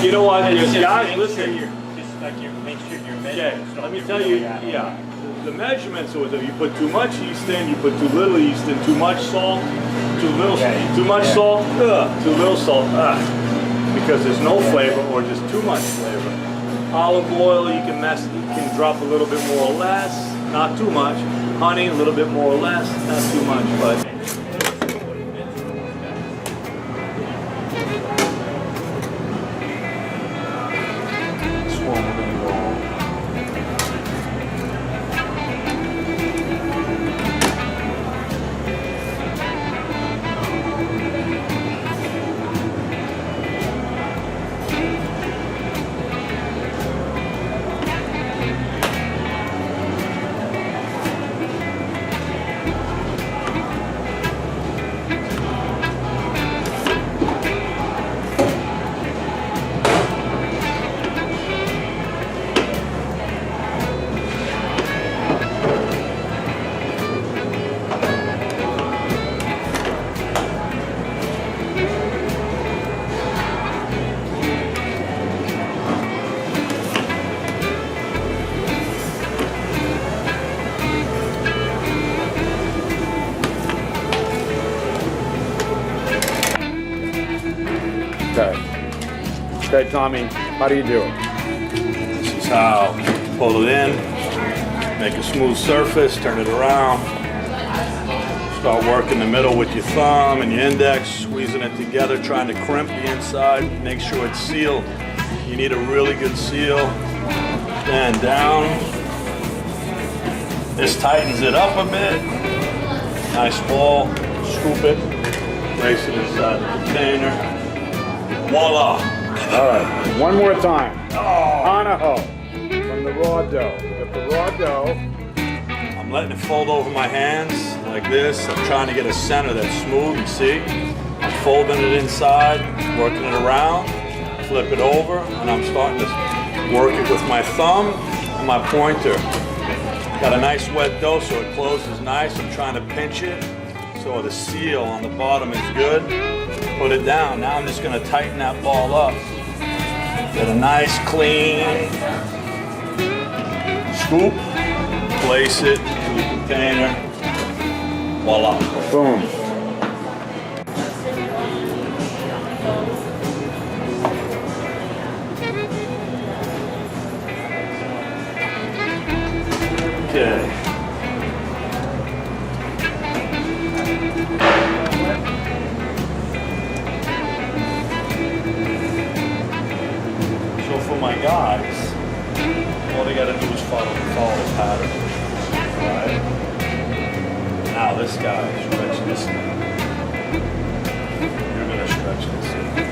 You know what, guys, listen. Just like you make sure your measurements. Okay, let me tell you, yeah. The measurements was if you put too much yeast in, you put too little yeast in, too much salt, too much salt, too little salt, because there's no flavor or just too much flavor. Olive oil, you can drop a little bit more or less, not too much. Honey, a little bit more or less, not too much, but. Okay, Tommy, how do you do it? This is how you pull it in, make a smooth surface, turn it around, start working the middle with your thumb and your index, squeezing it together, trying to crimp the inside, make sure it's sealed. You need a really good seal. Stand down. This tightens it up a bit. Nice ball, scoop it, place it inside the container. Voila! All right, one more time. Anaho from the raw dough. With the raw dough. I'm letting it fold over my hands like this. I'm trying to get a center that's smooth, you see? I'm folding it inside, working it around, flip it over, and I'm starting to work it with my thumb and my pointer. Got a nice wet dough so it closes nice. I'm trying to pinch it so the seal on the bottom is good. Put it down. Now I'm just going to tighten that ball up. Get a nice clean scoop. Place it in the container. Voila. Boom. Okay. So for my guys, all they gotta do is follow the pattern. Alright? Now this guy, stretch this. You're gonna stretch this.